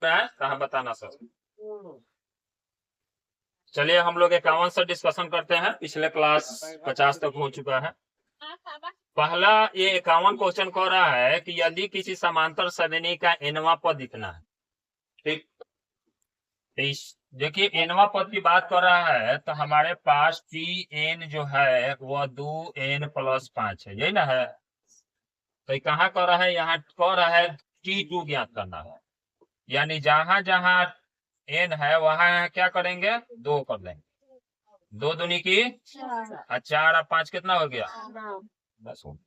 कहाँ बताना सर। चलिए हम लोग 51 से डिस्कशन करते हैं, पिछले क्लास 50 तक हो चुका है। पहला ये 51 क्वेश्चन कह रहा है कि यदि किसी समांतर सदिनी का एनवा पद दिखना है, ठीक, देखिए एनवा पद की बात कर रहा है तो हमारे पास टी एन जो है वह 2n+5 है, यही ना है। तो कहाँ कर रहा है, यहाँ कह रहा है T2 ज्ञात करना है, यानी जहां जहां n है वहां क्या करेंगे, 2 कर देंगे। 2 दूनी की 4 और 5 कितना हो गया, बस हो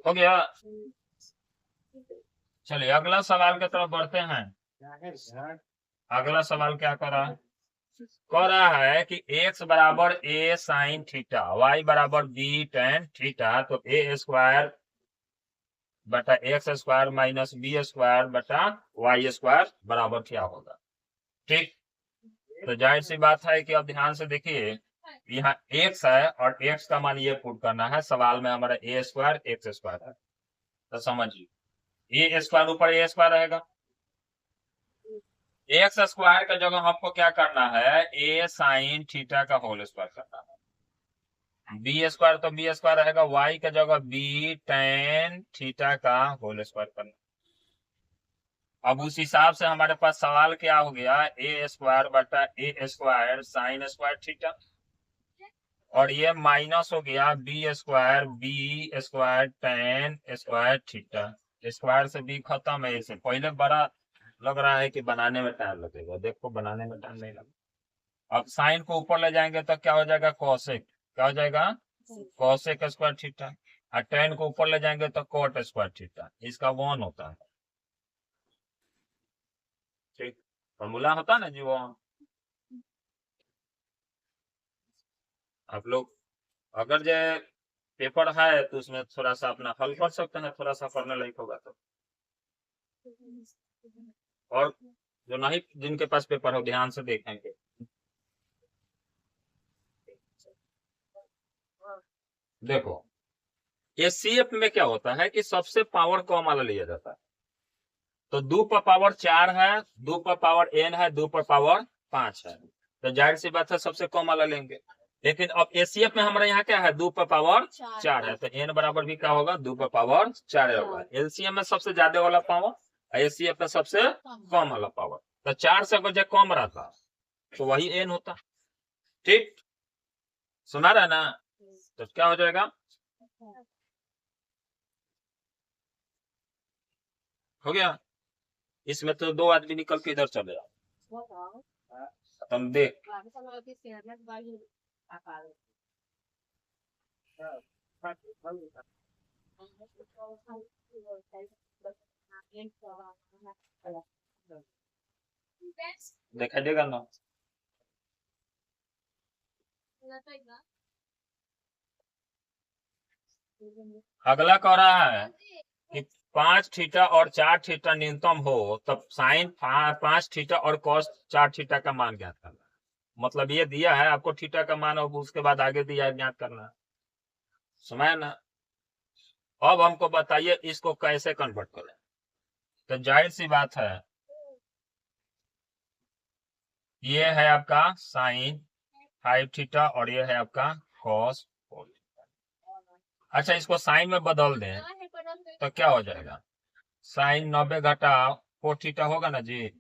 गया। चलिए अगला सवाल की तरफ बढ़ते हैं। अगला सवाल क्या कर रहा है, कह रहा है कि x बराबर a साइन थीटा, y बराबर b टेन थीटा, तो a स्क्वायर बटा x square minus b square बटा वाई स्क्वायर बराबर क्या होगा, ठीक। तो जाहिर सी बात है कि अब ध्यान से देखिए, यहाँ x है और x का मान ये पुट करना है, सवाल में हमारा a स्क्वायर एक्स स्क्वायर है, तो समझिए a स्क्वायर ऊपर a स्क्वायर रहेगा, एक्स स्क्वायर का जगह हमको क्या करना है, a साइन थीटा का होल स्क्वायर करना है, बी स्क्वायर तो बी स्क्वायर रहेगा, y का जगह b टेन थीटा का होल स्क्वायर करना। अब उस हिसाब से हमारे पास सवाल क्या हो गया, ए स्क्वायर बटा a square sine square theta, और ये माइनस हो गया b square tan square theta. Square से बी खत्म है, इसे पहले बड़ा लग रहा है कि बनाने में टाइम लगेगा, देखो बनाने में टाइम नहीं लगा। अब साइन को ऊपर ले जाएंगे तो क्या हो जाएगा, कॉसेक, क्या हो जाएगा, कॉसेक स्क्वायर थीटा, और टेन को ऊपर ले जाएंगे तो कॉट स्क्वायर थीटा, इसका 1 होता है, ठीक, फॉर्मूला होता है ना जी वो। आप लोग अगर जो पेपर है तो उसमें थोड़ा सा अपना हल कर सकते हैं, थोड़ा सा पढ़ने लायक होगा तो। और जो नहीं, जिनके पास पेपर हो ध्यान से देखेंगे। देखो एचसीएफ में क्या होता है कि सबसे पावर कम वाला लिया जाता है, तो 2 पर पावर 4 है, 2 पर पावर n है, 2 पर पावर 5 है, तो जाहिर सी बात है सबसे कम वाला लेंगे। लेकिन अब एसीएफ में हमारे यहाँ क्या है, 2 पर पावर 4 है, तो n बराबर भी क्या होगा, 2 पर पावर 4 होगा। एलसीएम में सबसे ज्यादा वाला पावर, एसीएफ में सबसे कम वाला पावर, तो 4 से अगर कम रहता तो वही n होता, ठीक, सुना रहा ना, तो क्या हो जाएगा, हो गया। इसमें तो 2 आदमी निकल के इधर चले जाओ, तुम देख, दिखाई देगा ना। अगला कह रहा है कि 5 थीटा और 4 थीटा न्यूनतम हो तब साइन 5 थीटा और कॉस 4 थीटा का मान ज्ञात करना है। मतलब ये दिया है आपको थीटा का मान, और उसके बाद आगे दिया है ज्ञात करना है, समझ ना। अब हमको बताइए इसको कैसे कन्वर्ट करें, तो जाहिर सी बात है ये है आपका साइन 5 थीटा और ये है आपका कॉस 4 थीटा। अच्छा इसको साइन में बदल दें तो क्या हो जाएगा, साइन 90 घटा 4 थीटा होगा ना जी,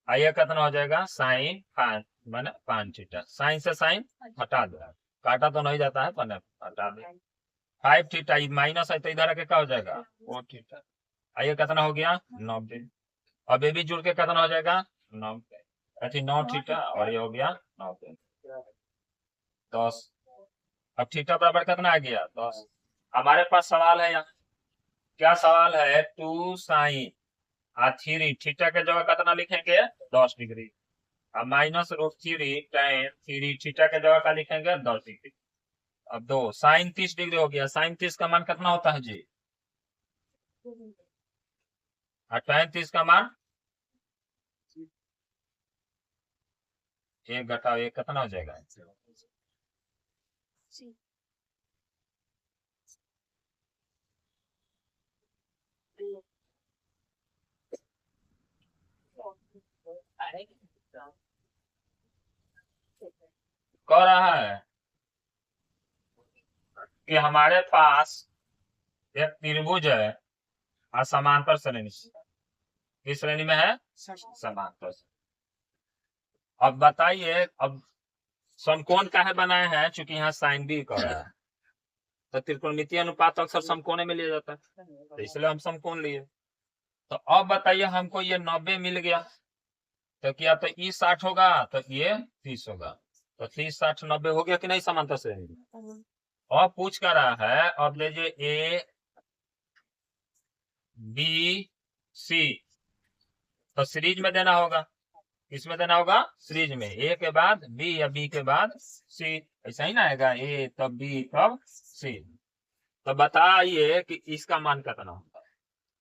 आइए कितना हो जाएगा, साइन 5 मैंने 5 थीटा, साइन से साइन हटा दो, काटा तो नहीं जाता है पर हटा दे, 5 थीटा माइनस है तो इधर आके क्या हो जाएगा 4 थीटा, आइए कितना हो गया 90, अब ये भी जुड़ के कितना हो जाएगा 90, अच्छा 9 थीटा और ये हो गया 90, 10, अब थीटा बराबर कितना आ गया 10। हमारे पास सवाल है यहाँ, क्या सवाल है, 2 साइन थ्री थीटा के जगह कितना लिखेंगे 10 डिग्री, अब माइनस √3 tan 3 थीटा के जगह का लिखेंगे 10 डिग्री। अब 2 साइन 30 डिग्री हो गया, साइन 30 का मान कितना होता है जी, और tan 30 का मान 1 घटाओ 1 कितना हो जाएगा, कह रहा है कि हमारे पास एक त्रिभुज है और समांतर श्रेणी, किस श्रेणी में है? समांतर। अब बताइए, अब समकोण काहे बनाए हैं? चूंकि यहाँ साइन बी कर रहा है, तो त्रिकोणमितीय अनुपात अक्सर समकोण में लिया जाता है, तो इसलिए हम समकोण लिए। तो अब बताइए, हमको ये 90 मिल गया, तो क्या तो ई 60 होगा, तो ये 30 होगा, तो 30 60 90 हो गया कि नहीं समांतर श्रेणी? अब पूछ कर रहा है, अब लीजिए ए बी सी, तो सीरीज में देना होगा। किसमें देना होगा? सीरीज में। ए के बाद बी या बी के बाद सी, ऐसा ही ना आएगा, ए तब बी तब सी। तो बताइए कि इसका मान कितना होगा?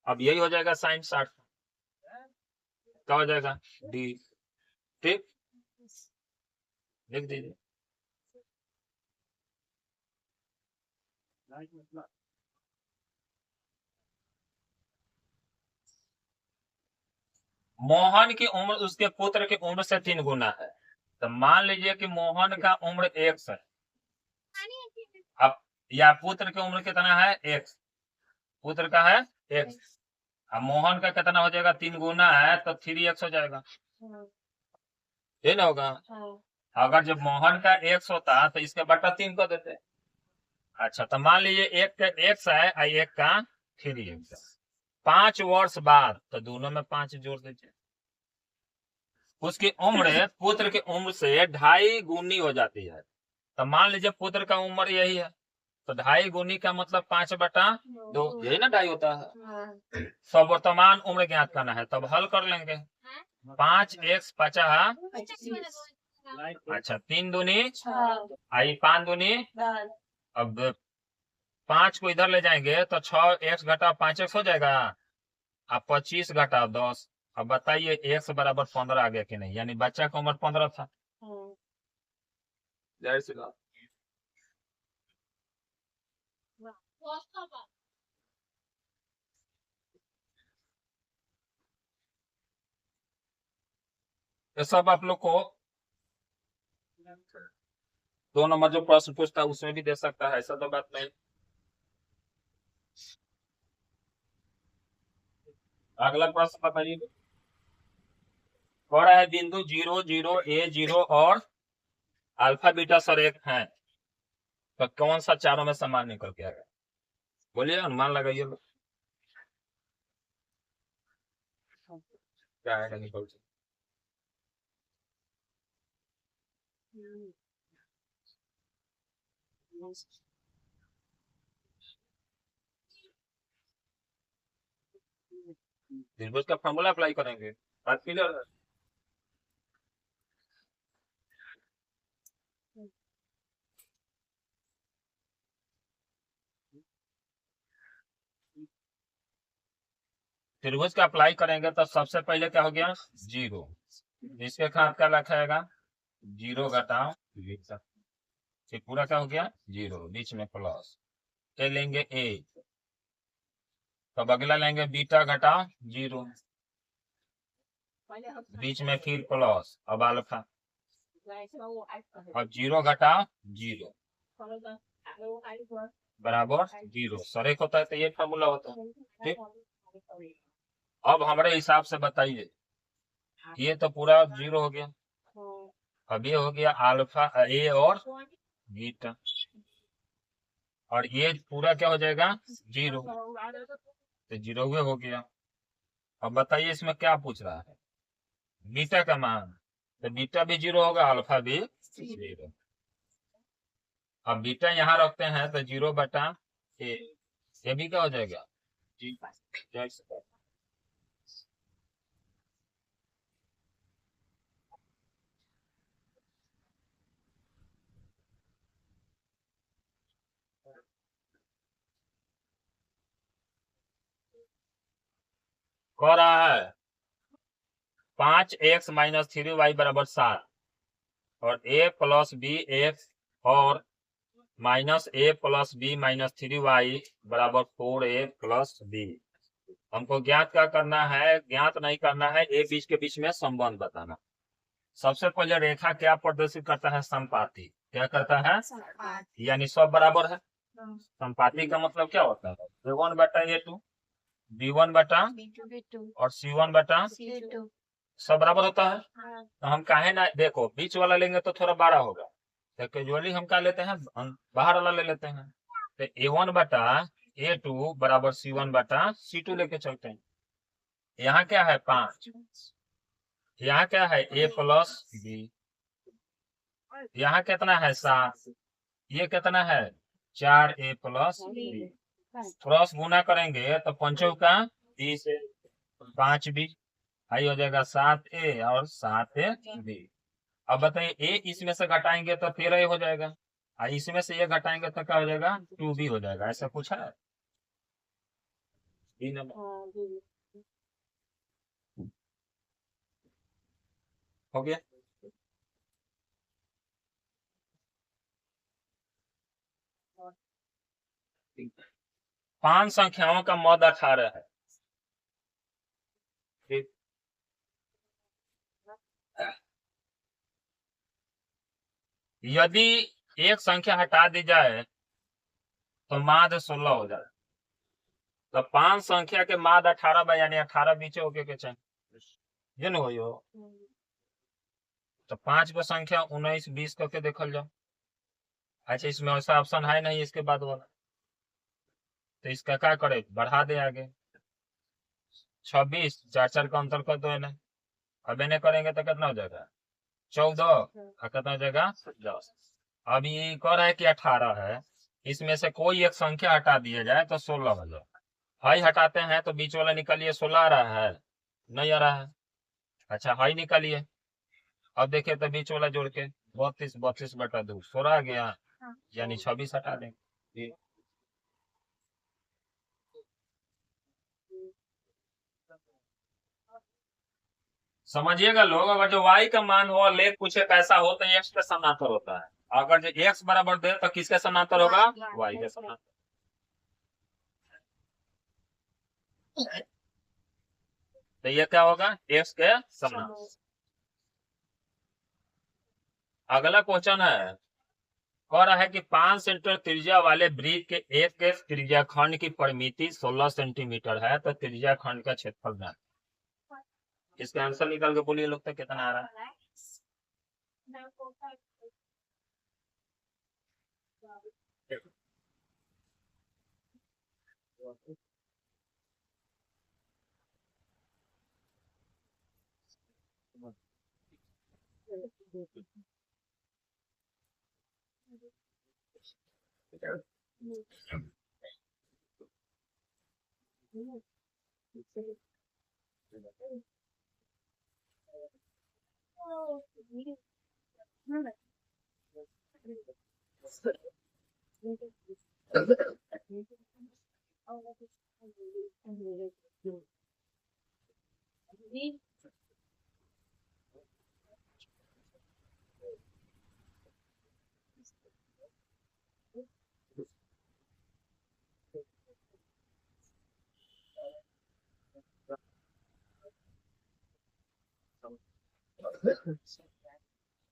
अब यही हो जाएगा साइन 60, क्या हो जाएगा? डी। ठीक, लिख दीजिए। मोहन की उम्र उसके पुत्र की उम्र से 3 गुना है, तो मान लीजिए कि मोहन का उम्र 1 है। अब या पुत्र की उम्र कितना है? 1, पुत्र का है 1, अब मोहन का कितना हो जाएगा? 3 गुना है, तो 3x हो जाएगा, ये ना होगा? अगर जब मोहन का 1 होता तो इसके बटा 3 कर देते। अच्छा, तो मान लीजिए एक का x है और एक का 3x। 5 वर्ष बाद, तो दोनों में 5 जोड़ दीजिए। उसकी उम्र पुत्र की उम्र से 2.5 गुनी हो जाती है, तो मान लीजिए पुत्र का उम्र यही है, तो 2.5 गुनी का मतलब 5/2, यही ना 2.5 होता है। सब वर्तमान उम्र ज्ञात करना है, तब हल कर लेंगे। 5x 50, अच्छा 3 दूनी आई 5 दूनी, अब 5 को इधर ले जाएंगे तो 6x घटा 5x हो जाएगा, अब 25 घटा 10। अब बताइए x बराबर 15 आ गया कि नहीं? यानी बच्चा का उम्र 15 था। जाहिर सी बात। ये सब आप लोग को 2 नंबर जो प्रश्न पूछता है उसमें भी दे सकता है, ऐसा तो बात नहीं। अगला प्रश्न बताइए। कह रहा है बिंदु 0 0 a 0 और अल्फा बीटा सर एक है, तो कौन सा चारों में समान निकल के आएगा? बोलिए, अनुमान लगाइए। क्या आएगा निकल के? त्रिभुज का फॉर्मूला अप्लाई करेंगे, बात क्लियर है? त्रिभुज का अप्लाई करेंगे तो सबसे पहले क्या हो गया? 0, इसके खाद का रखेगा 0 घटाओ, फिर पूरा क्या हो गया? 0, बीच में प्लस, ये लेंगे a, तब अगला लेंगे बीटा घटाओ 0, बीच में फिर प्लस, अब अल्फा, अब 0 घटाओ 0 बराबर 0। सर एक होता है तो ये फॉर्मूला होता है। ठीक, अब हमारे हिसाब से बताइए, ये तो पूरा 0 हो गया, अब ये हो गया अल्फा ए और बीटा, और ये पूरा क्या हो जाएगा? 0, तो 0 हो गया। अब बताइए इसमें क्या पूछ रहा है? बीटा का मान, तो बीटा भी 0 होगा, अल्फा भी 0। अब बीटा यहाँ रखते हैं तो 0 बटा ए, ये भी क्या हो जाएगा? कह रहा है 5x माइनस 3y बराबर 7 और a प्लस बी एक्स और minus a plus b minus 3y बराबर 4a प्लस बी। हमको ज्ञात क्या करना है, ज्ञात नहीं करना है, ए बीच के बीच में संबंध बताना। सबसे पहले रेखा क्या प्रदर्शित करता है, संपाति। क्या करता है, यानी सब बराबर है। संपाति का मतलब क्या होता है, A1 बटा A2, B1 बटा और C1 बटा सब बराबर होता है। तो हम काहे ना, देखो बीच वाला लेंगे तो थोड़ा बड़ा होगा, तो कैजुअली हम क्या लेते हैं, बाहर वाला ले लेते हैं। तो A1 बटा A2 बराबर C1 बटा C2 लेके चलते हैं। यहाँ क्या है 5, यहाँ क्या है A प्लस B, यहाँ कितना है 7, ये कितना है 4A प्लस B। क्रॉस गुना करेंगे तो पंचों का 20, 5B, आई हो जाएगा 7A और 7B। अब बताइए ए इसमें से घटाएंगे तो 13A हो जाएगा, और इसमें से ये घटाएंगे तो क्या हो जाएगा 2B हो जाएगा। ऐसा कुछ है बी नंबर हो गया। 5 संख्याओं का मद 18 है। ठीक, यदि एक संख्या हटा दी जाए तो माद 16 हो जाए। तो 5 संख्या के माद 18 बा, यानी 18 बीचे होके के चाहिए ये न हो। तो 5 को संख्या 19 20 करके देखल जाओ। अच्छा इसमें ऐसा ऑप्शन है नहीं इसके बाद वाला, तो इसका क्या करे, बढ़ा दे आगे 26, 4 का अंतर कर दो इन्हें। अब इन्हें करेंगे तो कितना हो जाएगा 14, और कितना हो जाएगा 10। अब ये कह रहा है कि 18 है, इसमें से कोई एक संख्या हटा दिया जाए तो 16 हो जाए। हाई हटाते हैं तो बीच वाला निकालिए, 16 आ रहा है, नहीं आ रहा है। अच्छा हाई निकालिए, अब देखिए तो बीच वाला जोड़ के 32, 32 बटा 2 16 आ गया, यानी 26 हटा देंगे। समझिएगा लोग, अगर जो y का मान हो और लेख कुछ एक ऐसा हो तो x के समांतर होता है। अगर जो x बराबर दे तो किसके समांतर होगा, y के समांतर। तो ये क्या होगा, x के समांतर। अगला क्वेश्चन है, कह रहा है कि 5 सेंटीमीटर त्रिज्या वाले वृत्त के एक त्रिज्या खंड की परिमिति 16 सेंटीमीटर है, तो त्रिज्या खंड का क्षेत्रफल ज्ञात। इसका आंसर निकाल के बोलिए लोग, तो कितना आ रहा है।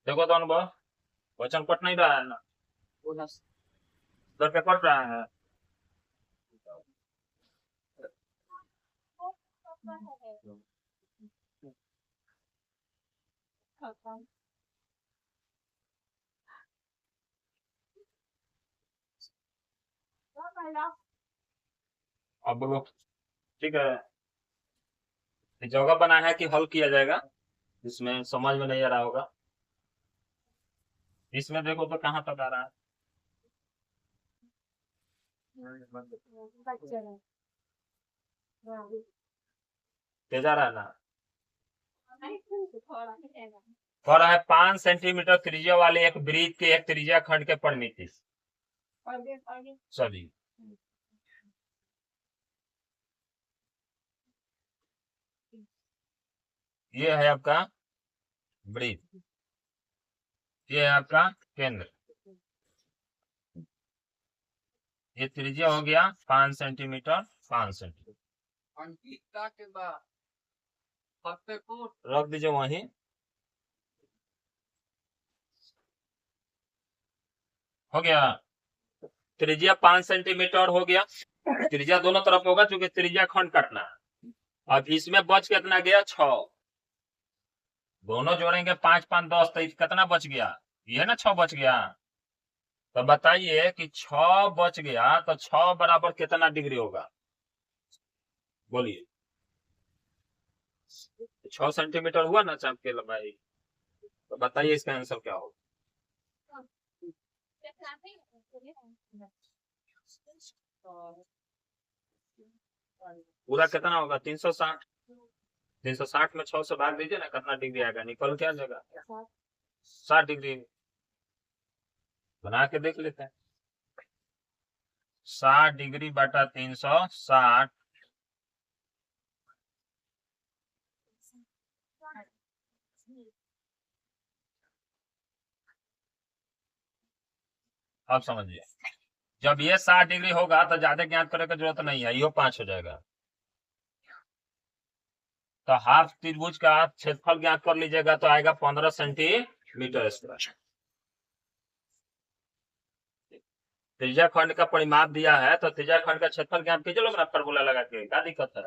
देखो तो अनुभव, क्वेश्चन पट नहीं रहा है ना, उधर पे पट रहा है। अब बोलो, ठीक है, जगह बना है कि हल किया जाएगा, इसमें समझ में नहीं आ रहा होगा। इसमें देखो तो कहाँ तक आ रहा है, तेज आ रहा है ना। कह रहा है 5 सेंटीमीटर त्रिज्या वाले एक वृत्त के एक त्रिज्या खंड के परिमिति सभी। ये है आपका वृत्त, ये है आपका केंद्र, ये त्रिज्या हो गया 5 सेंटीमीटर 5 सेंटीमीटर। रख दीजिए वहीं। हो गया। त्रिज्या 5 सेंटीमीटर हो गया। त्रिज्या दोनों तरफ होगा क्योंकि त्रिज्या खंड काटना है। अब इसमें बच कितना गया 6। दोनों जोड़ेंगे 5 5 10 तो कितना बच गया, ये ना 6 बच गया। तो बताइए कि 6 बच गया तो 6 बराबर कितना डिग्री होगा, बोलिए। 6 सेंटीमीटर हुआ ना चाप की लंबाई। तो बताइए इसका आंसर क्या होगा। पूरा कितना होगा 360। 360 में 6 से भाग दीजिए ना, कितना डिग्री आएगा, निकल क्या जाएगा 60 डिग्री। बना के देख लेते हैं। 60 डिग्री बटा 360। अब समझिए, जब ये 60 डिग्री होगा तो ज्यादा ज्ञात करने की जरूरत नहीं है, यो 5 हो जाएगा। तो हाफ त्रिभुज का क्षेत्रफल ज्ञात कर लीजिएगा तो आएगा 15 सेंटीमीटर स्क्वायर। त्रिज्या खंड का परिमाप दिया है तो त्रिज्या खंड का क्षेत्रफल ज्ञात कीजिए लोग ना, फॉर्मूला लगा के, क्या दिक्कत है।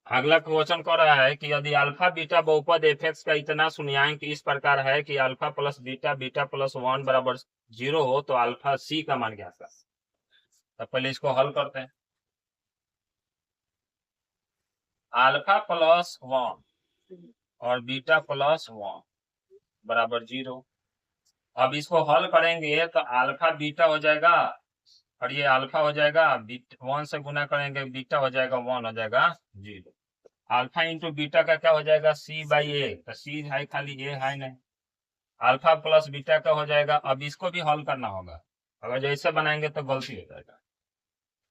अगला क्वेश्चन कर रहा है कि यदि अल्फा बीटा बहुपद एफ एक्स का इतना शून्यांक इस प्रकार है कि alpha plus beta beta plus 1 बराबर 0 हो तो अल्फा सी का मान ज्ञात कर। तो पहले इसको हल करते हैं। अल्फा प्लस 1 और बीटा प्लस 1 बराबर 0। अब इसको हल करेंगे तो अल्फा बीटा हो जाएगा और ये अल्फा हो जाएगा, 1 से गुना करेंगे बीटा हो जाएगा 1 हो जाएगा 0। अल्फा इंटू बीटा का क्या हो जाएगा सी बाई ए, तो सी है खाली, ए है नहीं। अल्फा प्लस बीटा का हो जाएगा। अब इसको भी हल करना होगा, अगर जैसे बनाएंगे तो गलती हो जाएगा।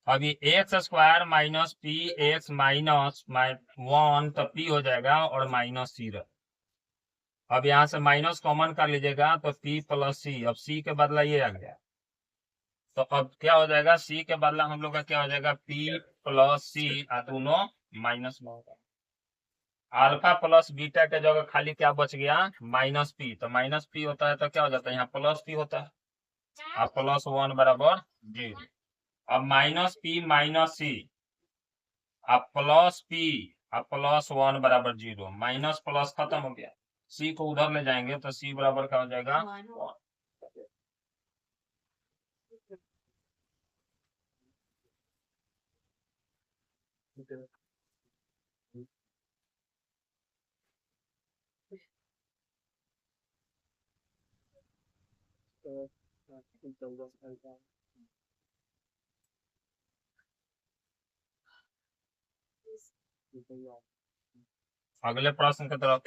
अभी x square minus P x minus 1 तो पी हो जाएगा और माइनस सी रहा। अब यहाँ से माइनस कॉमन कर लीजिएगा तो पी प्लस सी। अब सी के बदला ये आ गया, तो अब क्या हो जाएगा सी के बदला हम लोग का क्या हो जाएगा पी प्लस सी, दोनों माइनस में होगा। अल्फा प्लस बीटा के जगह खाली क्या बच गया माइनस पी, तो माइनस पी होता है तो क्या हो जाता है यहाँ प्लस पी होता है। अब प्लस 1 बराबर 0। अब माइनस पी माइनस सी, अब प्लस पी, अब प्लस 1 बराबर 0। माइनस प्लस खत्म हो गया, सी को उधर ले जाएंगे तो सी बराबर क्या हो जाएगा 1। अगले प्रश्न की तरफ।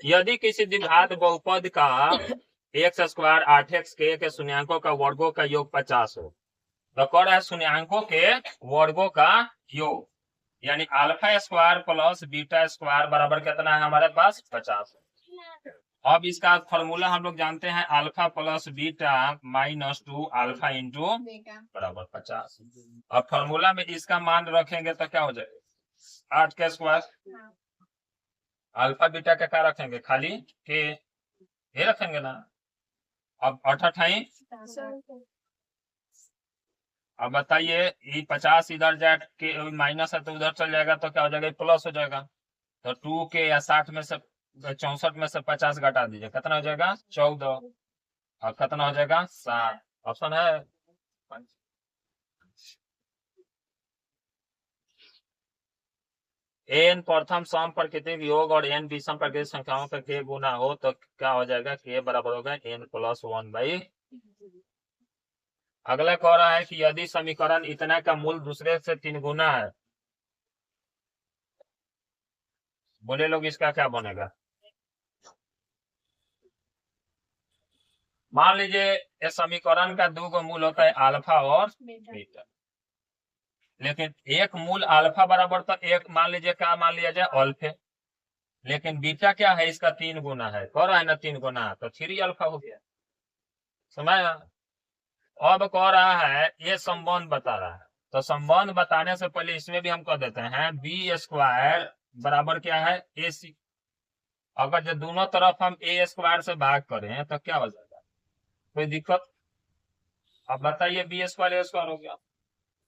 यदि किसी द्विघात बहुपद का एक्स स्क्वायर 8x के शून्यांकों का वर्गों का योग 50 हो, तो कह रहा है शून्यांकों के वर्गों का योग, यानी alpha square plus beta square बराबर कितना है हमारे पास 50। अब इसका फॉर्मूला हम लोग जानते हैं, alpha plus beta minus 2 alpha into बराबर 50। अब फॉर्मूला में इसका मान रखेंगे तो क्या हो जाएगा 8 के स्क्वायर। अल्फा बीटा का क्या रखेंगे खाली के, ये रखेंगे ना। अब 8 अब बताइए ये 50 इधर जाए के माइनस है तो उधर चल जाएगा तो क्या हो जाएगा प्लस हो जाएगा। तो 2 के या 60 में से 64 में से 50 घटा दीजिए, कितना हो जाएगा 14। और कितना हो जाएगा 7। ऑप्शन है एन प्रथम सम प्राकृतिक योग और एन विषम प्राकृतिक संख्याओं का के गुना हो तो क्या हो जाएगा के बराबर होगा n+1/। अगला कह रहा है कि यदि समीकरण इतना का मूल दूसरे से 3 गुना है, बोले लोग इसका क्या बनेगा। मान लीजिए इस समीकरण का 2 मूल होता है अल्फा और बीटा, लेकिन एक मूल अल्फा बराबर तो एक मान लीजिए क्या मान लिया जाए अल्फे, लेकिन बीटा क्या है इसका 3 गुना है, कह रहा है ना 3 गुना, तो 3 अल्फा हो गया। समझ। अब कह रहा है ये संबंध बता रहा है, तो संबंध बताने से पहले इसमें भी हम कह देते हैं बी स्क्वायर बराबर क्या है ए सी। अगर जो दोनों तरफ हम ए स्क्वायर से भाग करें तो क्या हो जाएगा, कोई दिक्कत। अब बताइए बी स्क्वायर ए स्क्वायर हो गया,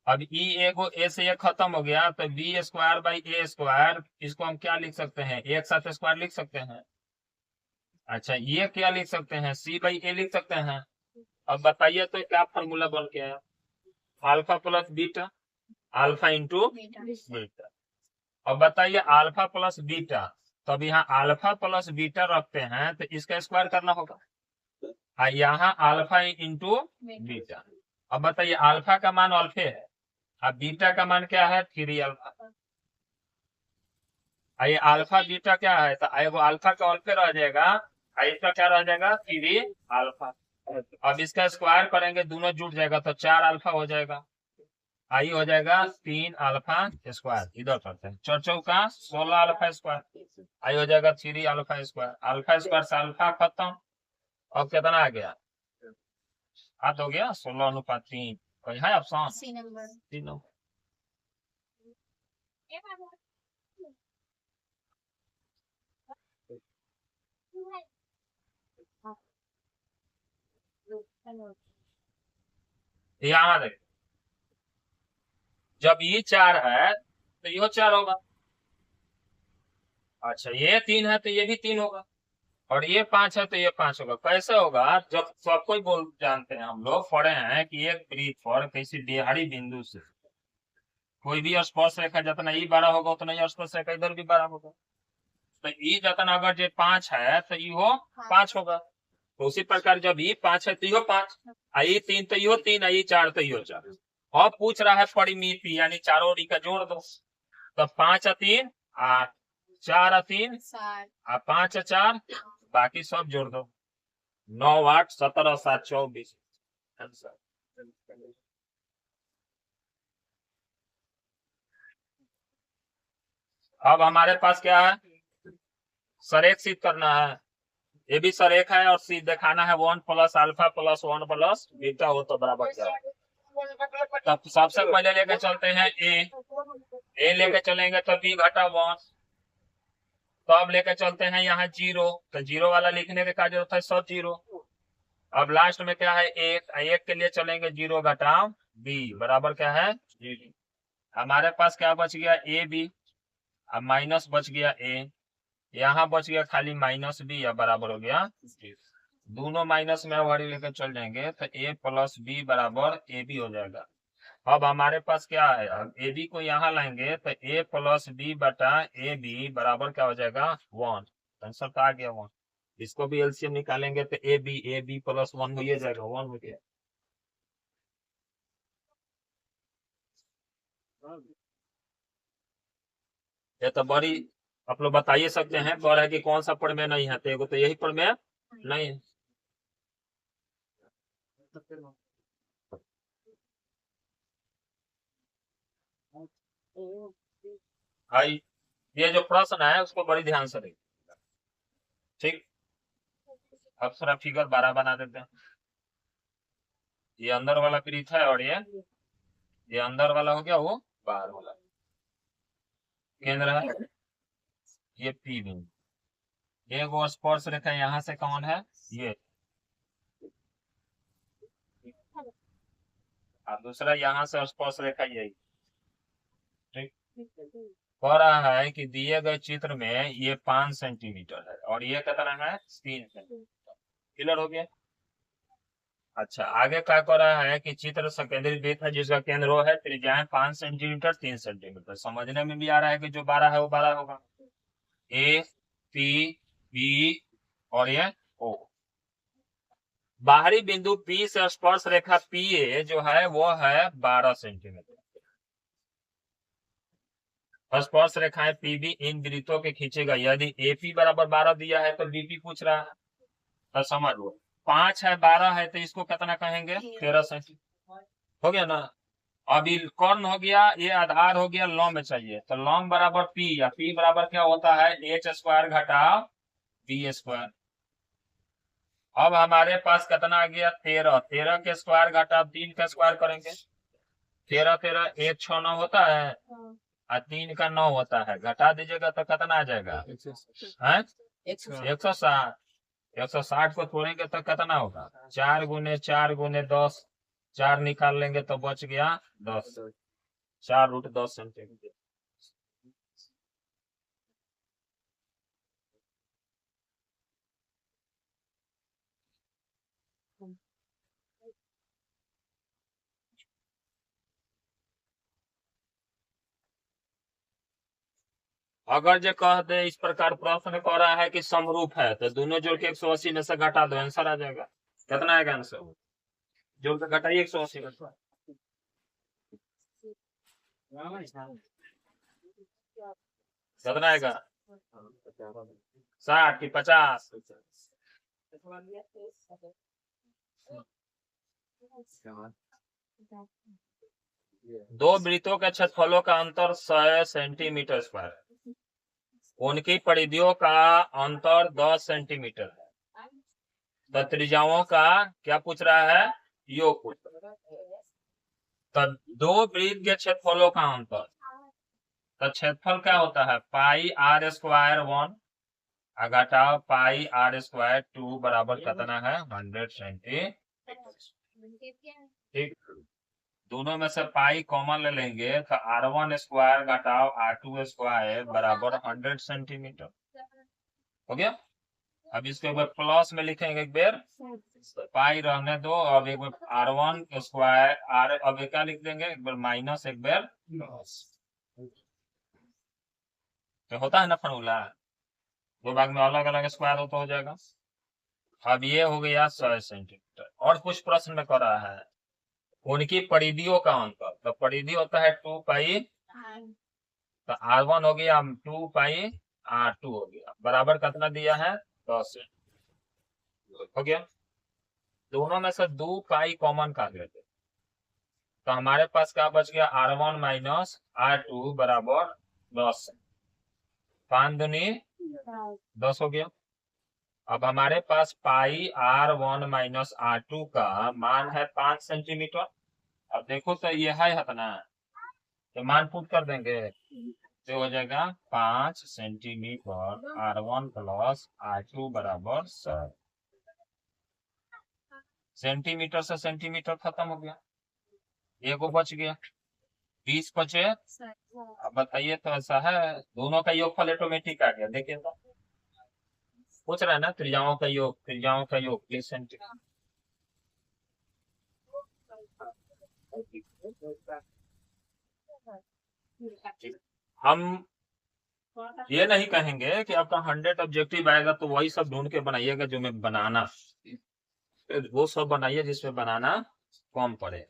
अब ई एगो ए से एक खत्म हो गया, तो b square by a square, इसको हम क्या लिख सकते हैं, एक साथ स्क्वायर लिख सकते हैं। अच्छा ये क्या लिख सकते हैं, सी बाई ए लिख सकते हैं। अब बताइए तो क्या फॉर्मूला बन के आया, alpha plus beta, alpha into beta. अब बताइए अल्फा प्लस बीटा, तो अब यहाँ अल्फा प्लस बीटा रखते हैं तो इसका स्क्वायर करना होगा, और यहाँ अल्फा इंटू बीटा। अब बताइए अल्फा का मान अल्फे है, अब बीटा का मान क्या है 3 अल्फा, ये अल्फा बीटा क्या है, तो एगो अल्फा का अल्फे रह जाएगा, इसका क्या रह जाएगा 3 अल्फा। अब इसका स्क्वायर करेंगे दोनों जुड़ जाएगा तो 4 अल्फा हो जाएगा, आई हो जाएगा 3 अल्फा स्क्वायर, इधर करते हैं 4 चौका 16 अल्फा स्क्वायर, आई हो जाएगा 3 अल्फा स्क्वायर, अल्फा स्क्वायर से अल्फा खत्म। अब कितना आ गया, 7 हो गया, 16:3। कोई है ऑप्शन सी नंबर। यहाँ देख, जब ये 4 है तो ये 4 होगा, अच्छा ये 3 है तो ये भी 3 होगा, और ये 5 है तो ये 5 होगा। कैसे होगा, जब सब कोई बोल जानते हैं, हम लोग पढ़े हैं कि एक वृत्त पर किसी दिहाड़ी बिंदु से कोई भी स्पर्श रेखा जितना ई बड़ा होगा उतना ही स्पर्श रेखा इधर भी बड़ा होगा, तो ई जितना अगर जो 5 है तो यो 5 होगा, तो उसी प्रकार जब ई 5 है तो यो 5, आई 3 तो यो 3, आई 4 तो यो 4। अब पूछ रहा है परिमिति यानी चारों ओर का जोड़ दो, तो 5 और 3 8, 4 और 3 5 और 4, बाकी सब जोड़ दो, 9 8 17 7 24 आंसर। अब हमारे पास क्या है, सरेख सिद्ध करना है, ये भी सरेख है और सिद्ध दिखाना है 1 plus alpha plus 1 plus beta हो तो बराबर क्या है। तब सबसे पहले लेके चलते हैं ए लेके चलेंगे तो बी घटा 1, तो अब लेके चलते हैं यहाँ 0, तो 0 वाला लिखने के क्या जरूरत है, सब 0। अब लास्ट में क्या है 1 के लिए चलेंगे 0 घटाओ बी बराबर क्या है 0। हमारे पास क्या बच गया ए बी, अब माइनस बच गया ए, यहाँ बच गया खाली माइनस बी, या बराबर हो गया 0। दोनों माइनस में वही लेकर चल जाएंगे तो ए प्लस बी बराबर ए बी हो जाएगा। अब हमारे पास क्या है, अब ए बी को यहाँ लाएंगे तो ए प्लस बी बटा ए बी बराबर क्या हो जाएगा 1, आंसर तो आ गया 1। इसको भी एलसीएम निकालेंगे तो ए बी प्लस 1 हो जाएगा, 1 हो गया। ये तो बड़ी आप लोग बताइए सकते हैं, कह रहे हैं कि कौन सा प्रमेय नहीं है, तो यही प्रमेय नहीं है। भाई ये जो प्रश्न है उसको बड़ी ध्यान से देखिए, ठीक। अब थोड़ा फिगर 12 बना देते हैं, ये अंदर वाला वृत्त है और ये अंदर वाला हो गया, वो बाहर वाला केंद्र है, ये पी बिंदु, एक वो स्पर्श रेखा यहाँ से कौन है ये, और दूसरा यहाँ से स्पर्श रेखा यही, ठीक। कह रहा है कि दिए गए चित्र में ये 5 सेंटीमीटर है और ये कितना है 3 सेंटीमीटर, क्लियर हो गया। अच्छा आगे क्या कर रहा है कि चित्र सकेंद्री वृत्त है जिसका केंद्र वो है त्रिज्या 5 सेंटीमीटर 3 सेंटीमीटर, समझने में भी आ रहा है कि जो 12 है वो 12 होगा, ए सी बी और ये ओ। बाहरी बिंदु P से स्पर्श रेखा PA जो है वो है 12 सेंटीमीटर। स्पर्श रेखाएं PB इन वृत्तों के खींचेगा। यदि AP बराबर 12 दिया है तो BP पूछ रहा है, तो समझ लो 5 है 12 है तो इसको कितना कहेंगे 13 सेंटीमीटर। हो गया ना। अभी कर्ण हो गया, ये आधार हो गया, लंब चाहिए तो लंब बराबर P, या P बराबर क्या होता है H स्क्वायर घटाव B स्क्वायर। अब हमारे पास कितना आ गया 13, 13 के स्क्वायर घटाव 3 का स्क्वायर करेंगे। 13 13 1 6 9 होता है और 3 का 9 होता है, घटा दीजिएगा तो कितना आ जाएगा 160। 160 को तोड़ेंगे तो कितना होगा 4 गुने 4 गुने 10, 4 निकाल लेंगे तो बच गया 10, 4√10 सेंटीमीटर। अगर जो कह दे इस प्रकार प्रश्न कह रहा है कि समरूप है तो दोनों जोड़ के 180 में से घटा दो, आंसर आ जाएगा। कितना आएगा आंसर, जोड़ के घटाइए 180 में से। कितना आएगा 60 की 50। दो वृत्तों के क्षेत्रफलों का अंतर 100 सेंटीमीटर स्क्वायर, उनकी परिधियों का अंतर 10 सेंटीमीटर है, तो त्रिज्याओं का क्या पूछ रहा है योग पूछ रहा है। तब दो वृत्त के क्षेत्रफलों का अंतर, तो क्षेत्रफल क्या होता है पाई r स्क्वायर 1 घटाव पाई r स्क्वायर 2 बराबर कितना है 100 सेंटीमीटर। ठीक, दोनों में से पाई कॉमन ले लेंगे तो r1 स्क्वायर घटाव r2 स्क्वायर बराबर 100 सेंटीमीटर हो गया। अब इसको एक बार प्लस में लिखेंगे एक बार, पाई रहने दो। अब एक बार r1 स्क्वायर r, अब क्या लिख देंगे एक बार माइनस एक बार प्लस, तो होता है ना फॉर्मूला, दो भाग में अलग अलग स्क्वायर हो तो हो जाएगा। अब ये हो गया 100 सेंटीमीटर। और कुछ प्रश्न में कर रहा है उनकी परिधियों का अंतर, तो परिधि होता है 2 पाई, तो r1 हो गया 2 पाई r2 हो गया बराबर कितना दिया है 10 हो गया। दोनों में से 2 पाई कॉमन काट लेते तो हमारे पास क्या बच गया r1 माइनस r2 बराबर 10, 5 दूनी 10 हो गया। अब हमारे पास पाई r1 माइनस r2 का मान है 5 सेंटीमीटर। अब देखो तो ये है इतना, तो मान पुट कर देंगे तो हो जाएगा 5 सेंटीमीटर r1 प्लस r2 बराबर 100। सेंटीमीटर से सेंटीमीटर खत्म हो गया, एगो बच गया 20 बचे। अब बताइए तो ऐसा है दोनों का योगफल ऑटोमेटिक आ गया, देखिए तो पूछ रहा है ना त्रिज्याओं का योग, त्रिज्याओं का योग प्लीज सेंटीमीटर। हम ये नहीं कहेंगे कि आपका 100 ऑब्जेक्टिव आएगा तो वही सब ढूंढ के बनाइएगा जो मैं बनाना, वो सब बनाइए जिसमें बनाना कम पड़े।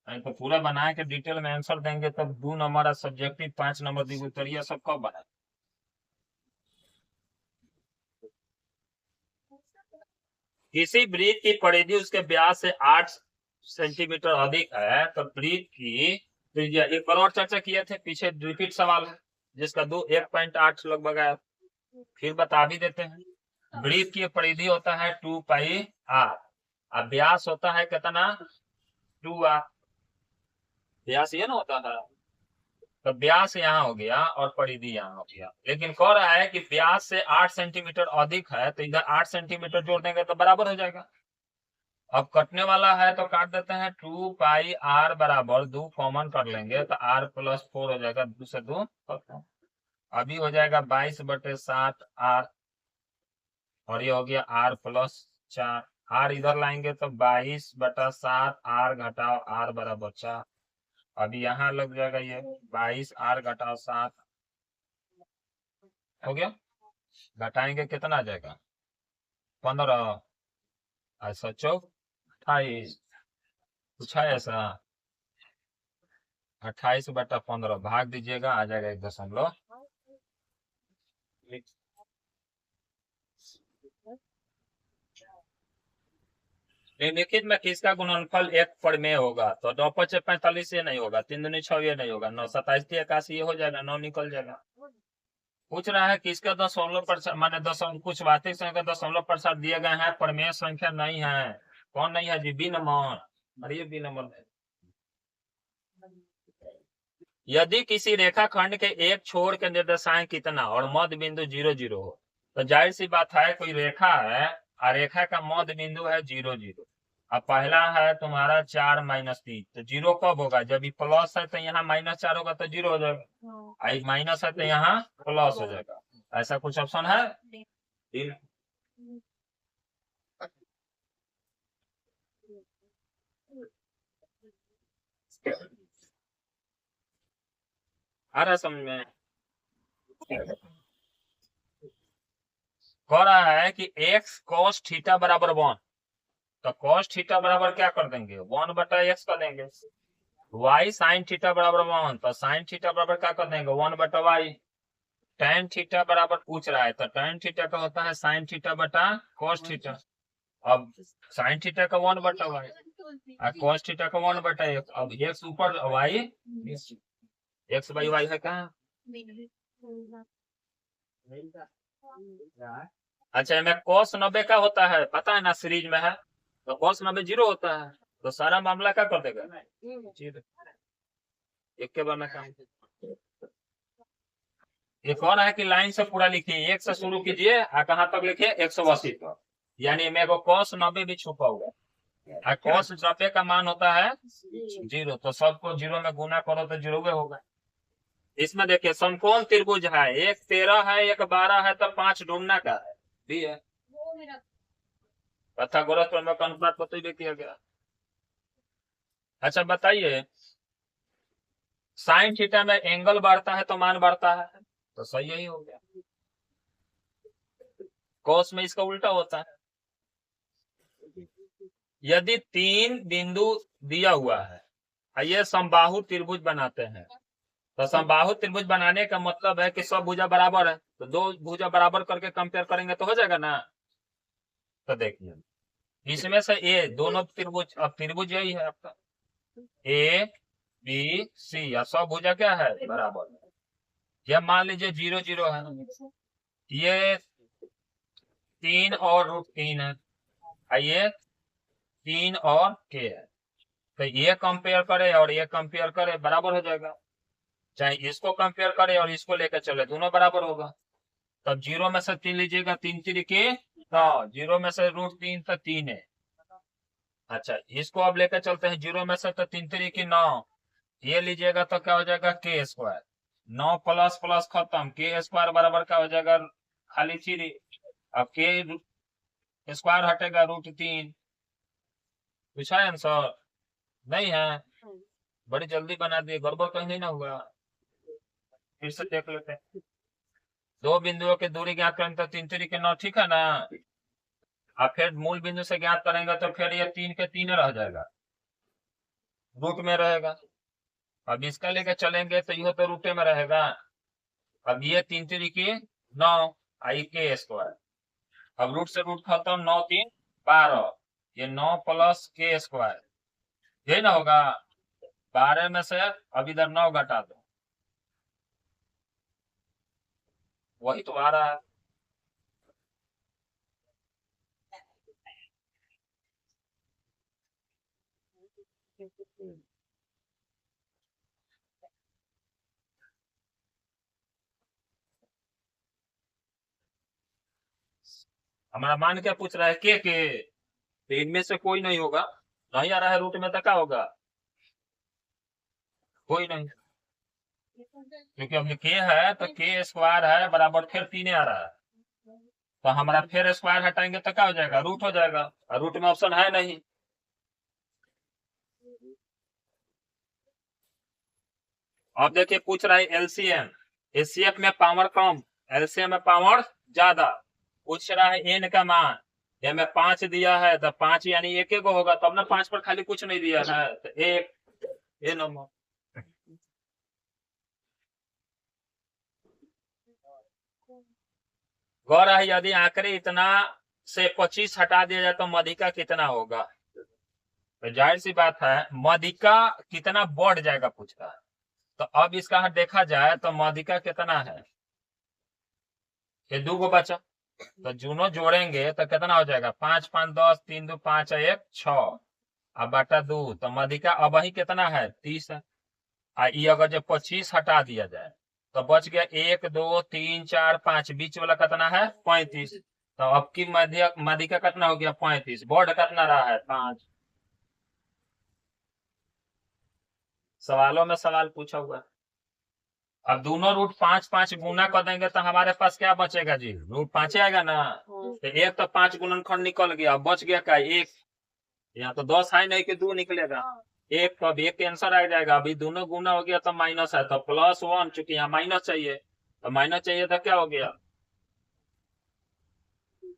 तो पूरा बना के डिटेल में आंसर देंगे तब 2 नंबर और सब्जेक्टिव 5 नंबर दी उत्तरीय सब कब बना। किसी वृत्त की परिधि उसके व्यास से 8 सेंटीमीटर अधिक है तो वृत्त की त्रिज्या, एक बार और चर्चा किए थे पीछे, रिपीट सवाल है जिसका 1.8 लगभग आया, फिर बता भी देते हैं। वृत्त की परिधि होता है 2 पाई r, अब व्यास होता है कितना 2r, व्यास ये ना होता है, तो व्यास यहाँ हो गया और परिधि यहाँ हो गया। लेकिन कह रहा है कि व्यास से 8 सेंटीमीटर अधिक है तो इधर 8 सेंटीमीटर जोड़ देंगे तो बराबर हो जाएगा। अब कटने वाला है तो काट देते हैं 2 पाई r बराबर 2 कॉमन कर लेंगे तो r प्लस 4 हो जाएगा, 2 से 2 अभी हो जाएगा 22/7 r, और ये हो गया r प्लस 4, r इधर लाएंगे तो 22/7 r घटाओ r बराबर 4, अभी यहाँ लग जाएगा ये 22 r घटाओ 7 हो गया, घटाएंगे कितना आ जाएगा 15, ऐसा 28 पूछा है ऐसा। 28/15 भाग दीजिएगा, आ जाएगा 1.। निम्नलिखित में किसका गुणनफल 1/में होगा? तो 9×5 = 45 ये नहीं होगा, 3×2 = 6 ये नहीं होगा, 9×7 = 81 ये हो जाएगा, 9 निकल जाएगा। पूछ रहा है किसका 0.% माने कुछ वास्तविक संख्या 0.% दिए गए हैं, प्रमेय संख्या नहीं है। कौन नहीं है जी? B number. अरे ये बी नंबर है। यदि किसी रेखाखंड के एक छोर के निर्देशांक कितना और मध्य बिंदु 0 0 हो, तो जाहिर सी बात है कोई रेखा है और रेखा का मध्य बिंदु है 0 0। अब पहला है तुम्हारा 4 - 3, तो 0 कब होगा? जब ये प्लस है तो यहाँ -4 होगा तो 0 हो जाएगा, आई माइनस है तो यहाँ प्लस हो जाएगा। ऐसा कुछ ऑप्शन है? आ रहा समझ में? कह रहा है कि x cos थीटा बराबर 1, तो cos थीटा बराबर क्या कर देंगे? 1/x कर देंगे। y sin थीटा बराबर 1, तो sin थीटा बराबर क्या कर देंगे? 1/y। tan थीटा बराबर पूछ रहा है, तो tan थीटा का होता है sin थीटा बटा cos थीटा। अब sin थीटा का 1/y और cos थीटा का 1/x। अब x ऊपर y, x/y है कहाँ? अच्छा, में cos 90 का होता है पता है ना, सीरीज में है, तो cos 90 0 होता है, तो सारा मामला क्या कर देगा? 0। एक के बार में काम। ये कौन है कि लाइन से पूरा लिखिए, 1 से शुरू कीजिए और कहां तक लिखिए? 180 तक, यानी मेरे को cos 90 भी छुपा हुआ है। cos 90 का मान होता है 0, तो सबको 0 में गुना करो तो 0 होगा। इसमें देखिए समकोण त्रिभुज है, एक 13 है, एक 12 है, तो 5 ढूंढना का है भी है। pythagoras प्रमेय का अनुपात को भी किया गया। अच्छा बताइए, साइन थीटा में एंगल बढ़ता है तो मान बढ़ता है, तो सही यही हो गया। कोस में इसका उल्टा होता है। यदि 3 बिंदु दिया हुआ है, ये समबाहु त्रिभुज बनाते हैं, तो समबाहु त्रिभुज बनाने का मतलब है कि सब भुजा बराबर है, तो 2 भुजा बराबर करके कंपेयर करेंगे तो हो जाएगा ना। तो देखिए इसमें से ए दोनों त्रिभुज, अब त्रिभुज यही है आपका ए बी सी, या सब भुजा क्या है? बराबर। यह मान लीजिए 0 0 है, ये 3 और √3 है, ये 3 और के है, तो ये कंपेयर करे और ये कंपेयर करे बराबर हो जाएगा। चाहे इसको कंपेयर करे और इसको लेकर चले, दोनों बराबर होगा। तब 0 में से 3 लीजिएगा, 3 3 के 9, 0 में से √3 तो 3 है। अच्छा इसको अब लेकर चलते हैं 0 में से, तो 3 3 के 9, ये लीजिएगा तो क्या हो जाएगा? k²। 9 प्लस प्लस खत्म, k² बराबर क्या हो जाएगा? खाली 3। अब k² हटेगा √3। पूछा है आंसर? नहीं है? बड़ी जल्दी बना दिए, गड़बड़ कहीं नहीं ना हुआ? फिर से देख लेते हैं। 2 बिंदुओं की दूरी ज्ञात करेंगे तो 3 3 के 9, ठीक है ना। अब फिर मूल बिंदु से ज्ञात करेंगे तो फिर ये 3 के 3 रह जाएगा, रूट में रहेगा। अब इसका लेके चलेंगे तो यह तो रूटे में रहेगा। अब ये 3 3 की 9, आई k²। अब रूट से रूट खत्म, 9 3 12, ये 9 प्लस k², यही ना होगा। 12 में से अब इधर 9 घटा दो, वही तो आ रहा है। हमारा मान क्या पूछ रहा है? के तो इनमें से कोई नहीं होगा, नहीं आ रहा है रूट में, तो क्या होगा? कोई नहीं, क्योंकि अब के है तो k² है बराबर फिर 3 आ रहा है, तो हमारा फिर स्क्वायर हटाएंगे तो क्या हो जाएगा? रूट हो जाएगा, और रूट में ऑप्शन है नहीं। अब देखिए पूछ रहा है एलसीएम, एचसीएफ में पावर कम, एलसीएम में पावर ज्यादा। पूछ रहा है एन का मान, ये में 5 दिया है तो 5 यानी एक एक होगा, तब ना 5 पर खाली कुछ नहीं दिया है तो एक ए नंबर। गौर है, यदि आंकड़े इतना से 25 हटा दिया जाए तो मदिका कितना होगा? तो जाहिर सी बात है मदिका कितना बढ़ जाएगा पूछता है। तो अब इसका देखा जाए तो मदिका कितना है, ये 2 गो बचा, तो दोनों जोड़ेंगे तो कितना हो जाएगा? 5 5 10, 3 2 5 1 6 अब बटा 2, तो मदिका अब ही कितना है? 30 है। ये अगर जो 25 हटा दिया जाए तो बच गया 1 2 3 4 5, बीच वाला कितना है? 35। तो अब की मदिका कितना हो गया? 35। बोर्ड कितना रहा है? 5। सवालों में सवाल पूछा हुआ है। अब दोनों रूट 5 5 गुना कर देंगे तो हमारे पास क्या बचेगा जी? रूट 5 आएगा ना, तो एक तो 5 गुणनखंड निकल गया, बच गया क्या? 1। यहाँ तो 10 है नहीं कि 2 निकलेगा, एक, तो अब एक के आंसर आ जाएगा। अभी दोनों गुना हो गया तो माइनस है, तो +1, चूंकि यहाँ माइनस चाहिए, तो माइनस चाहिए तो क्या हो गया?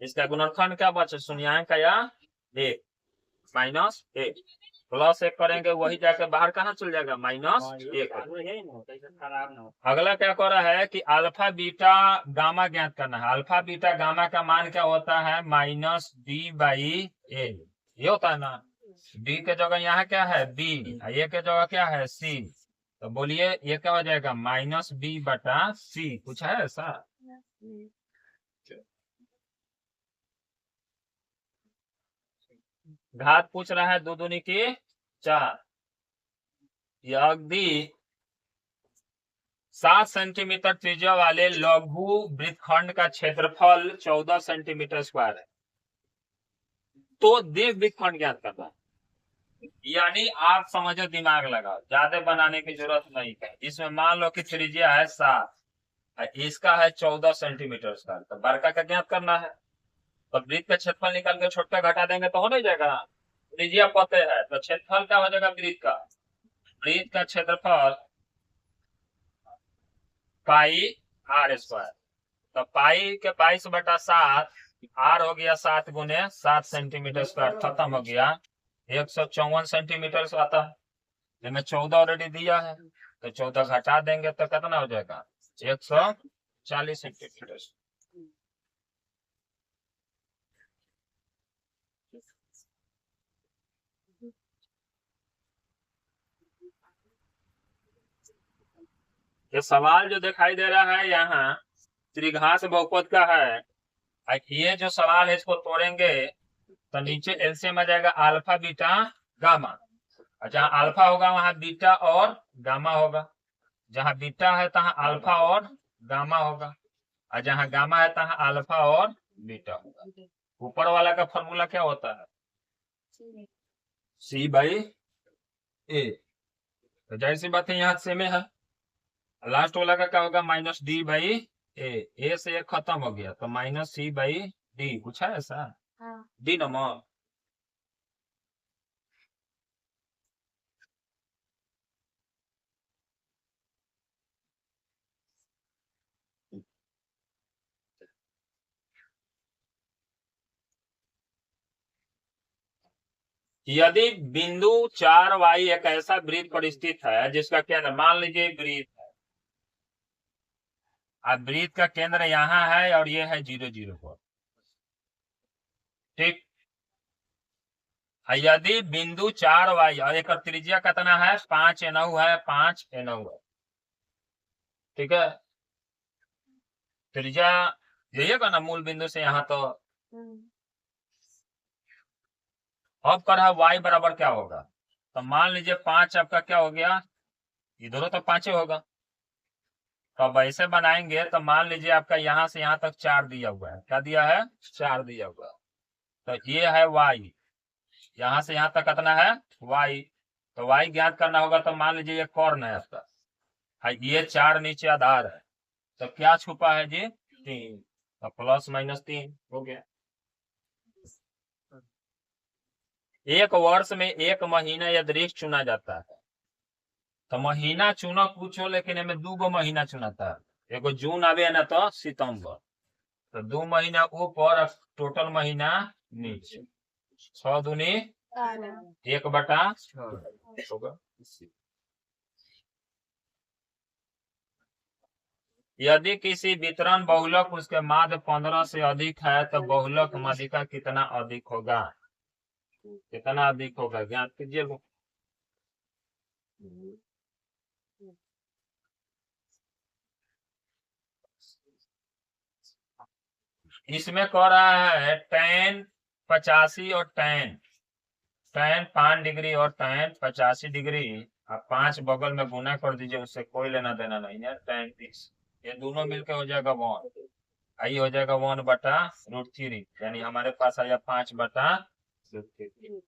इसका गुणनखंड क्या बचे? शून्याङ्क का या 1 -1 +1 करेंगे वही जाके बाहर कहाँ चल जाएगा? -1। अगला क्या कर रहा है कि अल्फा बीटा गामा ज्ञात करना है। अल्फा बीटा गामा का मान क्या होता है? -d/a, ये होता है ना। डी के जगह यहाँ क्या है? बी, ए के जगह क्या है? सी। तो बोलिए ये क्या हो जाएगा? -b/c। कुछ है ऐसा? घात पूछ रहा है 2 दूनी की 4। यदि 7 सेंटीमीटर त्रिज्या वाले लघु वृत्तखंड का क्षेत्रफल 14 सेंटीमीटर स्क्वायर है तो दीर्घ वृत्तखंड ज्ञात करना है। यानी आप समझो, दिमाग लगाओ, ज्यादा बनाने की जरूरत नहीं है। इसमें मान लो कि त्रिज्या है 7, इसका है 14 सेंटीमीटर स्क्वायर, तो बड़का का ज्ञात करना है। तो वृत्त का क्षेत्रफल निकाल के छोटका घटा देंगे तो हो नहीं जाएगा। त्रिज्या पता है तो क्षेत्रफल क्या हो जाएगा? वृत्त का क्षेत्रफल πr²। तो पाई के 22/7, आर हो गया 7 गुने 7 सेंटीमीटर स्क्वायर, खत्म हो गया। 154 सेंटीमीटर आता है, जिसमें 14 ऑलरेडी दिया है, तो 14 घटा देंगे तो कितना हो जाएगा? 140 सेंटीमीटर। ये सवाल जो दिखाई दे रहा है यहाँ त्रिघात बहुपद का है। ये जो सवाल है इसको तोड़ेंगे तो नीचे एलसीएम आ जाएगा अल्फा बीटा गामा। जहाँ अल्फा होगा वहां बीटा और गामा होगा, जहां बीटा है तहां अल्फा और गामा होगा, और जहां गामा है तहां अल्फा और बीटा होगा। ऊपर वाला का फॉर्मूला क्या होता है? C/A। तो जाहिर सी बात है यहाँ से में है। लास्ट वाला का क्या होगा? -D/A। ए से एक खत्म हो गया तो -C/D। कुछ है ऐसा? D number. यदि बिंदु 4y एक ऐसा वृत्त पर स्थित है जिसका केंद्र, मान लीजिए वृत्त है, अब वृत्त का केंद्र यहाँ है और ये है 0 0 पर, ठीक। यदि बिंदु 4y और एक त्रिज्या कितना है? 5 NU है, 5 NU है, ठीक है। त्रिज्या यही का ना मूल बिंदु से यहाँ, तो अब कर है y बराबर क्या होगा? तो मान लीजिए 5 आपका क्या हो गया? इधरों तो 5 होगा, तो अब ऐसे बनाएंगे तो मान लीजिए आपका यहाँ से यहाँ तक 4 दिया हुआ है। क्या दिया है? 4 दिया हुआ। तो ये है y, यहाँ से यहाँ तक कितना है? y। तो y ज्ञात करना होगा, तो मान लीजिए ये कॉर्न है आपका, ये 4 नीचे आधार है, तो क्या छुपा है जी? 3। तो +-3 हो गया। एक वर्ष में एक महीना या दृश्य चुना जाता है, तो महीना चुनो पूछो, लेकिन इनमें 2 गो महीना चुनाता है, एगो जून आवे ना तो सितंबर, तो 2 महीना ऊपर, टोटल महीना नीचे 6 दूनी 1/6 होगा। यदि किसी वितरण बहुलक उसके माध्य 15 से अधिक है तो बहुलक माध्यिका कितना अधिक होगा? कितना अधिक होगा ज्ञात कीजिए लोग। इसमें कह रहा है tan 85 और tan 5 डिग्री और tan 85 डिग्री आप 5 बगल में गुना कर दीजिए, उससे कोई लेना देना नहीं है। tan 30 ये दोनों मिलकर हो जाएगा 1, आई हो जाएगा 1/√3, यानी हमारे पास आया 5/√3।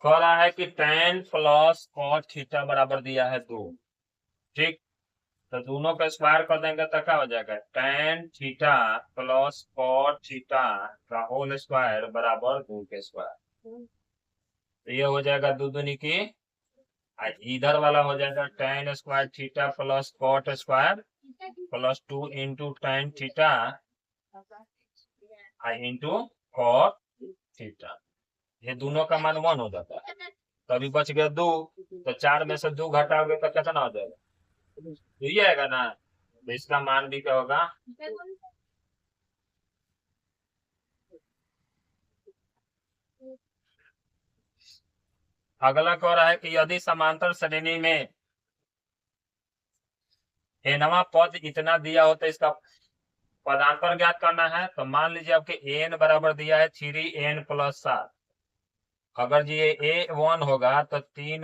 कह रहा है कि tan प्लस cos थीटा बराबर दिया है 2, ठीक। तो दोनों का स्क्वायर कर देंगे तो क्या हो जाएगा? tan theta plus cos theta का होल स्क्वायर बराबर 2 के स्क्वायर। तो ये हो जाएगा 2 दूनी की, इधर वाला हो जाएगा tan square theta plus cot square plus 2 into tan theta into cot theta. ये दोनों का मान 1 हो जाता है, तो अभी बच गया 2, तो 4 में से 2 घटाओगे तो कितना हो जाएगा? 2 ही आएगा ना। तो इसका मान भी क्या होगा? अगला कह रहा है कि यदि समांतर श्रेणी में nवां पद इतना दिया हो तो इसका पदांतर ज्ञात करना है। तो मान लीजिए आपके n बराबर दिया है 3n + 7। अगर जी ये A1 होगा तो 3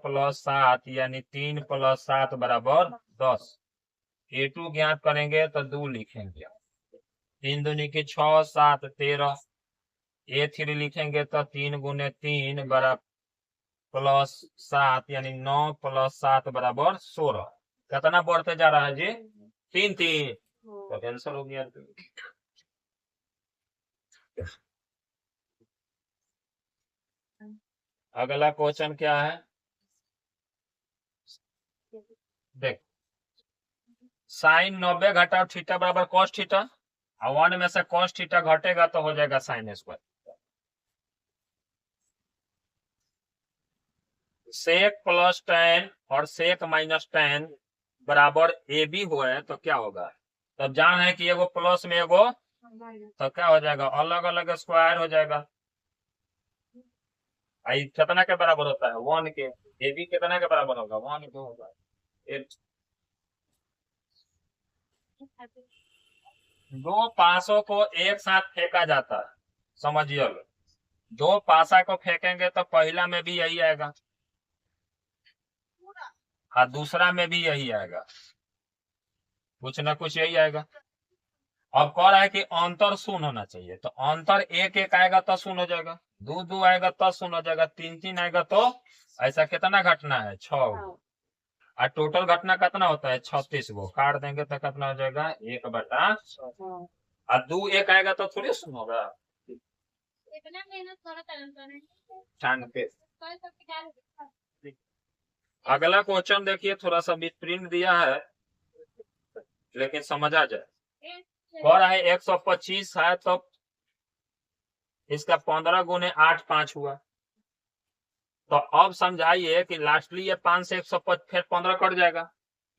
+ 7 यानी 3 + 7 बराबर 10। A2 ज्ञात करेंगे तो 2 लिखेंगे, 3 दूनी की 6 7 13। A3 लिखेंगे तो 3 × 3 बराबर +7 यानी 9 + 7 बराबर 16। कितना बढ़ते जा रहा है जी? 3 3, तो कैंसिल हो गया। अगला क्वेश्चन क्या है देख, साइन 90 घटाओ थीटा बराबर cos थीटा, 1 में से cos थीटा घटेगा तो हो जाएगा sine square. Sec plus tan और सेक माइनस tan बराबर ए बी हुए तो क्या होगा? तब जान है कि एगो प्लस में एगो, तो क्या हो जाएगा? अलग अलग स्क्वायर हो जाएगा। आई कितना के बराबर होता है? 1 के। ए बी कितना के बराबर होगा? 1 के होगा। दो पासों को एक साथ फेंका जाता है, समझिए। दो पासा को फेंकेंगे तो पहला में भी यही आएगा और दूसरा में भी यही आएगा, कुछ ना कुछ यही आएगा। अब कह रहा है कि अंतर शून्य होना चाहिए, तो अंतर 1 1 आएगा तो शून्य हो जाएगा, 2 2 आएगा तो शून्य हो जाएगा, 3 3 आएगा तो ऐसा कितना घटना है? 6 और टोटल घटना कितना होता है? 36 गो। काट देंगे तो कितना हो जाएगा? 1/6। और 2 1 आएगा तो थोड़ी शून्य होगा। अगला क्वेश्चन देखिए, थोड़ा सा प्रिंट दिया है लेकिन समझ आ जाए। कह रहा है 125 है तो इसका 15 × 8 5 हुआ। तो अब समझाइए कि लास्टली ये 5 से 125 फिर 15 कट जाएगा,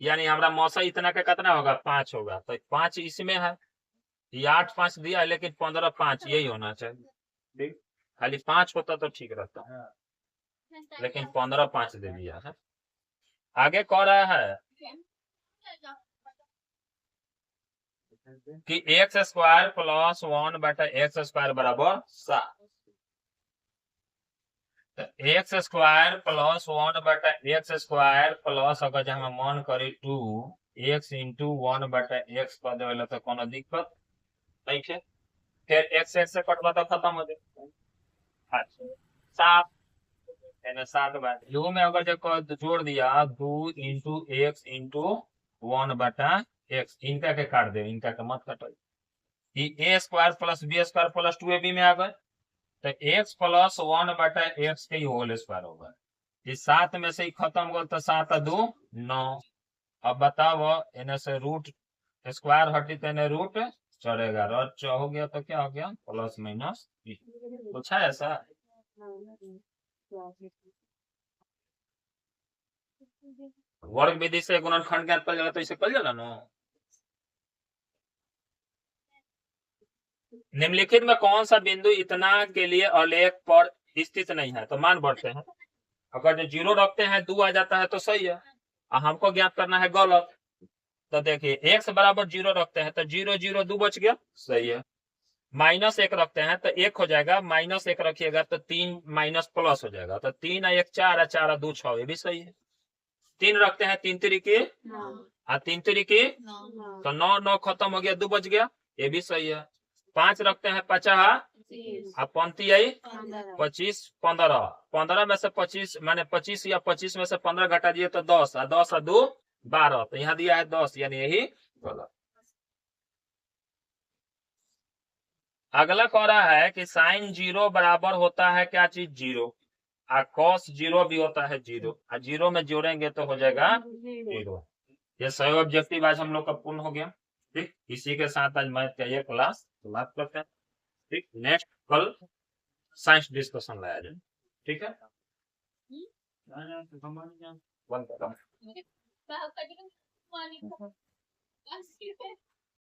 यानी हमारा मौसा इतना का कितना होगा? 5 होगा। तो 5 इसमें है, ये 8 5 दिया है लेकिन 15 5 यही होना चाहिए। खाली 5 होता तो ठीक रहता, लेकिन 15 5 दे दिया है। आगे कह रहा है कि x² + 1/x² बराबर 7। X square plus 1/x² plus अगर जहाँ मन करी 2x इंटू 1/x कर देवे तो कोनो दिक्कत नहीं है। फिर x से कटवा तो खत्म हो जाए। अच्छा 7 यानी 7 बार यू में अगर जो जोड़ दिया 2 इंटू एक्स इंटू 1/x इनका के काट दे, इनका के मत कटो। a² plus b² plus 2ab में आ गए तो x प्लस 1/x के होल स्क्वायर होगा। इस 7 में से ही खत्म हो तो 7 2 9। अब बताओ इन्हें से रूट स्क्वायर हटी तो इन्हें रूट चढ़ेगा, रच हो गया तो क्या हो गया प्लस माइनस। पूछा है ऐसा? वर्ग विधि से गुणनखंड ज्ञात कर जाएगा तो इसे कर जाना ना। निम्नलिखित में कौन सा बिंदु इतना के लिए अलेख पर स्थित नहीं है? तो मान बढ़ते हैं, अगर जो 0 रखते हैं 2 आ जाता है तो सही है, हमको ज्ञात करना है गलत। तो देखिए x बराबर 0 रखते हैं तो 0 0 2 बच गया, सही है। -1 रखते हैं तो 1 हो जाएगा, -1 रखिएगा तो 3 माइनस प्लस हो जाएगा तो 3 1 4 4 2 6, ये भी सही है। 3 रखते हैं 3 3 की 3 3 की तो 9 9 खत्म हो गया, 2 बच गया, ये भी सही है। 5 रखते हैं 50 पंक्ति आई 25 15 15 में से 25 माने 25 या 25 में से 15 घटा दिए तो 10 और 10 और 2 12 तो यहाँ दिया है 10 यानी यही गलत। अगला कह रहा है कि साइन 0 बराबर होता है क्या चीज 0 और कॉस 0 भी होता है 0 और 0 में जोड़ेंगे तो हो जाएगा 0। ये सही ऑब्जेक्टिव आज हम लोग का पूर्ण हो गया। ठीक, इसी के साथ आज मैथ का ये क्लास समाप्त करते हैं। ठीक, नेक्स्ट कल साइंस डिस्कशन लाया जाए। ठीक है, बंद कर।